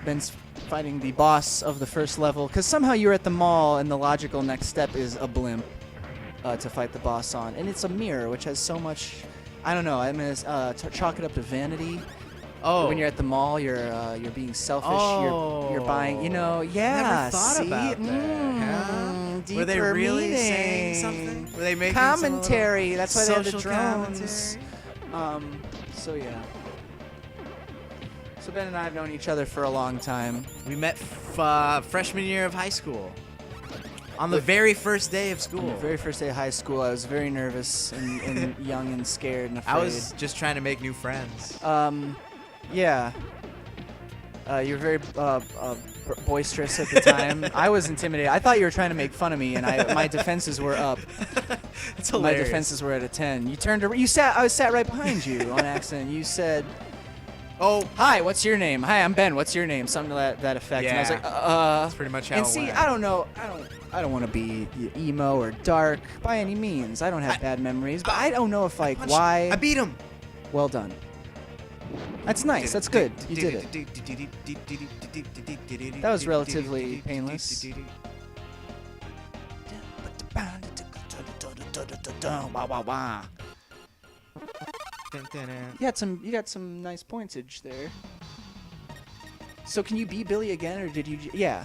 Ben's fighting the boss of the first level, because somehow you're at the mall and the logical next step is a blimp to fight the boss on, and it's a mirror, which has so much. I don't know. I'm gonna chalk it up to vanity. Oh. When you're at the mall, you're being selfish. Oh. You're buying. Yeah. Never thought about that. Huh? Were they really meaning. saying something? Were they making commentary? That's why they have the social drones. commentary? So yeah. So Ben and I have known each other for a long time. We met freshman year of high school. On the very first day of school. On the very first day of high school, I was very nervous and young and scared and afraid. I was just trying to make new friends. Yeah. You were very boisterous at the time. I was intimidated. I thought you were trying to make fun of me, and my defenses were up. It's hilarious. My defenses were at a 10. You turned. I sat right behind you on accident. You said, "Oh, hi. What's your name? Hi, I'm Ben. What's your name?" Something to that effect. Yeah. And I was like, That's pretty much how And it see, went. I don't know. I don't want to be emo or dark by any means. I don't have bad memories, but I don't know if why. I beat him. Well done. That's nice. That's good. You did it. That was relatively painless. You got some nice pointage there. So can you be Billy again, or did you? Yeah.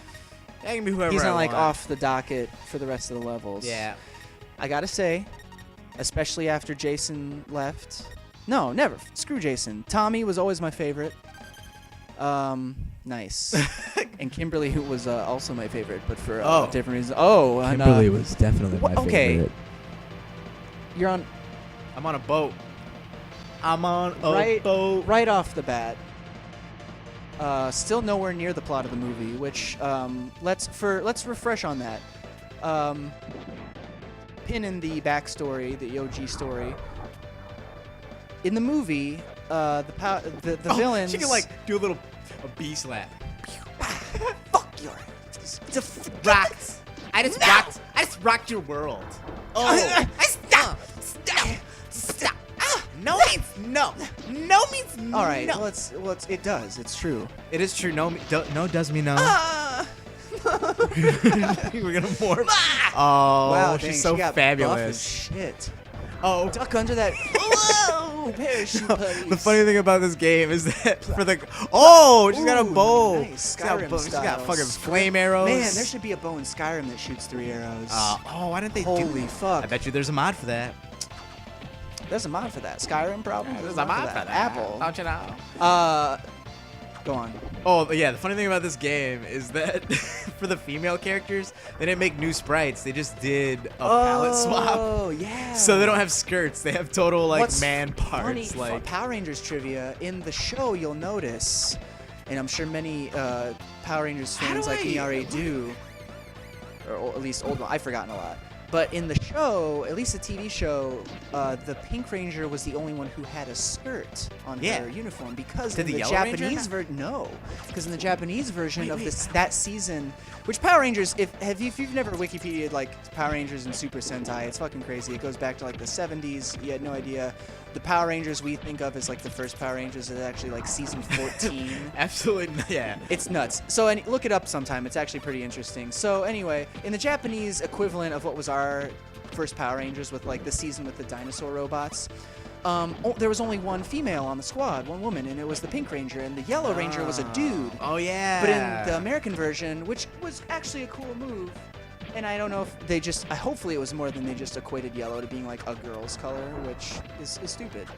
I can be whoever He's I not like want. off the docket for the rest of the levels. Yeah. I gotta say, especially after Jason left. No, never. Screw Jason. Tommy was always my favorite. Nice. And Kimberly, who was also my favorite, but for different reasons. Oh, Kimberly was definitely my okay. favorite. You're on. I'm on a boat. I'm on a boat. Right off the bat. Still nowhere near the plot of the movie, which let's refresh on that. Pin in the backstory, the OG story. In the movie, the villains. She can like do a bee slap. Fuck your. Rocked. I just rocked your world. Oh. Stop. No means no. No means no. All right. Well, it does. It's true. It is true. No does mean no. We're gonna morph. Oh, wow, she's dang, so she got fabulous. buff as shit. Oh, duck under that. Whoa, parachute putties. The funny thing about this game is that she's got a bow. Nice. She's got fucking flame arrows. Man, there should be a bow in Skyrim that shoots 3 arrows. Why didn't they do Holy that? fuck. I bet you there's a mod for that. There's a mod for that. Skyrim, probably. There's a mod for that. Apple. Don't you know? Go on. Oh, yeah, the funny thing about this game is that for the female characters, they didn't make new sprites. They just did a palette swap. Oh, yeah. So they don't have skirts. They have total, man parts. Funny, Power Rangers trivia, in the show you'll notice, and I'm sure many Power Rangers fans like me already do, or at least old, I've forgotten a lot. But in the show, at least the TV show, the Pink Ranger was the only one who had a skirt on her uniform, because in the Japanese version, because in the Japanese version of that season, which Power Rangers, if you've never Wikipedia'd Power Rangers and Super Sentai, it's fucking crazy. It goes back to the 70s. You had no idea. The Power Rangers we think of as the first Power Rangers is actually season 14. Absolutely, yeah. It's nuts. So look it up sometime. It's actually pretty interesting. So anyway, in the Japanese equivalent of what was our first Power Rangers with the season with the dinosaur robots, there was only one female on the squad, one woman, and it was the Pink Ranger, and the Yellow Ranger was a dude. Oh yeah. But in the American version, which was actually a cool move, and I don't know if they just, hopefully it was more than they just equated yellow to being a girl's color, which is stupid.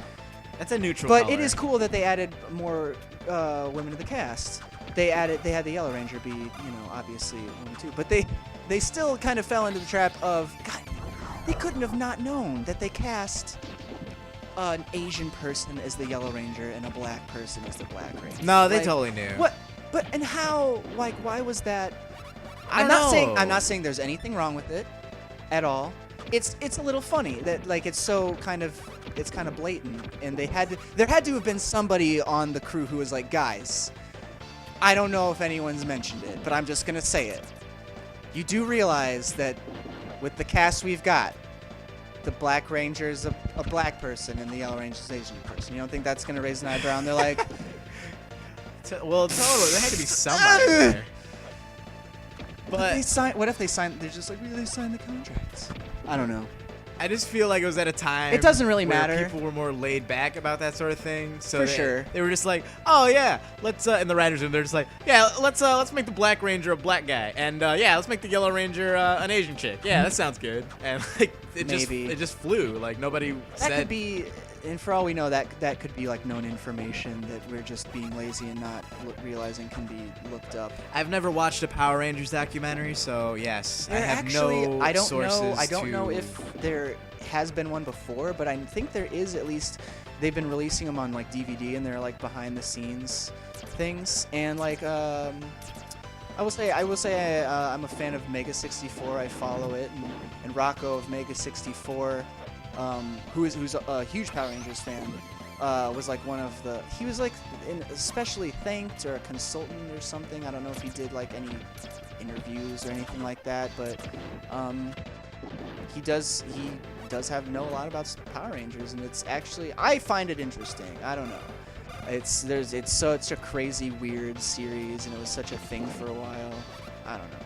That's a neutral But color. it is cool that they added more women to the cast. They had the Yellow Ranger be, obviously woman too. But they still kind of fell into the trap of, God, they couldn't have not known that they cast an Asian person as the Yellow Ranger and a black person as the Black Ranger. No, they totally knew. What? But and how? Why was that? I'm not saying there's anything wrong with it, at all. It's a little funny that it's so kind of blatant, and there had to have been somebody on the crew who was like, guys, I don't know if anyone's mentioned it, but I'm just gonna say it. You do realize that with the cast we've got, the Black Ranger's a black person and the Yellow Ranger's an Asian person. You don't think that's gonna raise an eyebrow? And they're like, Well, totally. There had to be somebody there. But What if they sign? They're just like, they signed the contracts. I don't know. I just feel like it was at a time. It doesn't really where matter. People were more laid back about that sort of thing. So For sure. They were just like, oh yeah, let's. In the writers' room, they're just like, yeah, let's make the Black Ranger a black guy, and yeah, let's make the Yellow Ranger an Asian chick. Yeah, that sounds good. And like it just flew. Like nobody said. That could be, and for all we know, that could be like known information that we're just being lazy and not realizing can be looked up. I've never watched a Power Rangers documentary, so yes, I have actually, no I don't sources. know. I don't to... know if there has been one before, but I think there is at least. They've been releasing them on like DVD, and they're like behind the scenes things. And like I will say I'm a fan of Mega 64. I follow it, and Rocco of Mega 64, who's a huge Power Rangers fan, was like one of the. He was like especially thanked or a consultant or something. I don't know if he did like any interviews or anything like that, but he does know a lot about Power Rangers, and it's actually, I find it interesting. I don't know. It's such a crazy, weird series, and it was such a thing for a while. I don't know.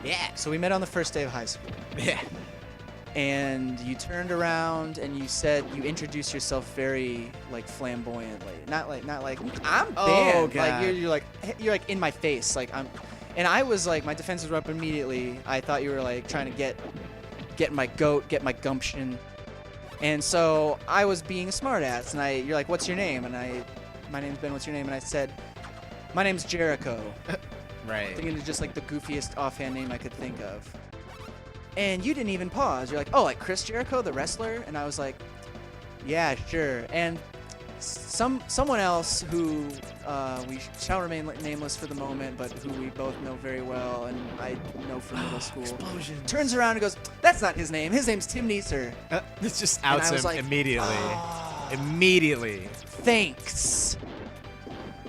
Yeah. So we met on the first day of high school. Yeah. And you turned around and you introduced yourself very like flamboyantly. Not like I'm banned. Like you're like in my face. Like I'm. And I was like, my defenses were up immediately. I thought you were like trying to get my goat, get my gumption. And so I was being a smartass. And you're like, what's your name? And my name's Ben. What's your name? And I said, my name's Jericho. Right. Thinking it's just like the goofiest offhand name I could think of. And you didn't even pause. You're like, oh, like Chris Jericho, the wrestler? And I was like, yeah, sure. And someone else who we shall remain nameless for the moment, but who we both know very well, and I know from middle school, turns around and goes, that's not his name. His name's Tim Neeser. This just outs him like, immediately. Oh, immediately. Thanks.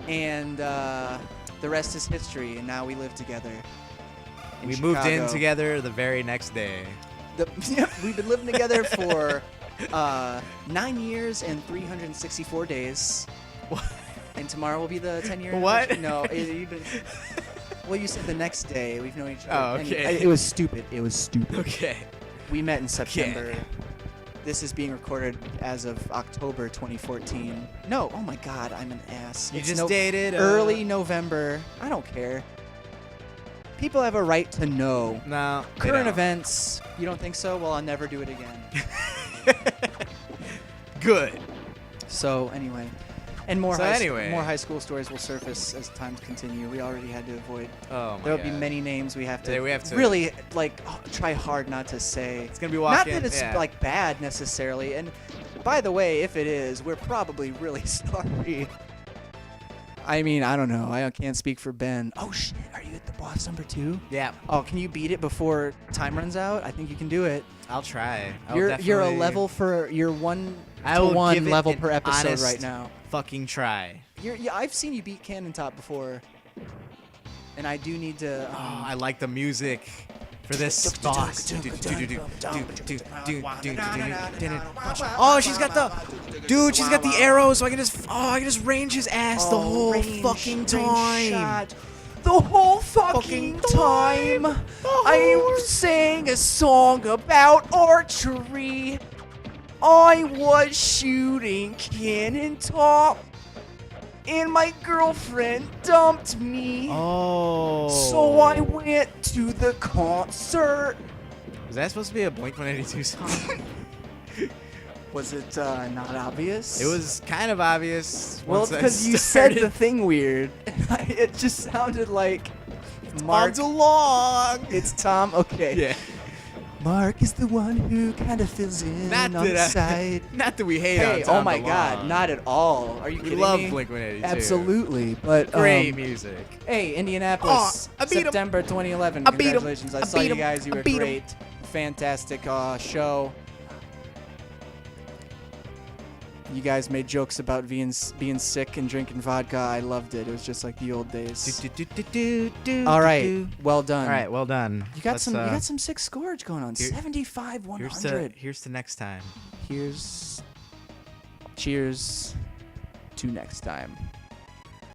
And the rest is history, and now we live together. We moved in together the very next day. We've been living together for 9 years and 364 days. What? And tomorrow will be the 10-year. What? No, well, you said the next day. We've known each other. Oh, okay. It was stupid. Okay. We met in September. Okay. This is being recorded as of October 2014. No, oh my God, I'm an ass. You just dated early November. I don't care. People have a right to know. No. Current events. You don't think so? Well, I'll never do it again. Good. So anyway, and more high school stories will surface as times continue. We already had to avoid. Oh my There will God. be many names we have to. Yeah, we have to really try hard not to say. It's gonna be walking. Not that it's like bad necessarily. And by the way, if it is, we're probably really sorry. I mean, I don't know. I can't speak for Ben. Oh shit! Are you at the boss number 2? Yeah. Oh, can you beat it before time runs out? I think you can do it. I'll try. You're a level for you're 1-to-1 level per episode right now. Fucking try. I've seen you beat Cannon Top before, and I do need to. I like the music for this boss. Oh, she's got the arrow, so I can just range his ass the whole fucking time. The whole fucking time. I sang a song about archery. I was shooting Cannon Top, and my girlfriend dumped me. Oh. So I went to the concert. Was that supposed to be a Blink-182 song? Was it not obvious? It was kind of obvious. Well, it's because you said the thing weird. It just sounded like Mark. Tom DeLonge. It's Tom. Okay. Yeah. Mark is the one who kind of fills in on the side. Not that we hate on Tom oh my DeLonge. God, not at all. Are you kidding me? We love Blink-182. Absolutely, but great music. Hey, Indianapolis, I beat September 2011. I beat 'em. Congratulations! I saw you guys. You were beat 'em. great. Fantastic show. You guys made jokes about being sick and drinking vodka. I loved it. It was just like the old days. All right, well done. All right, well done. You got some sick scourge going on. 75-100. Here's to next time. Cheers to next time.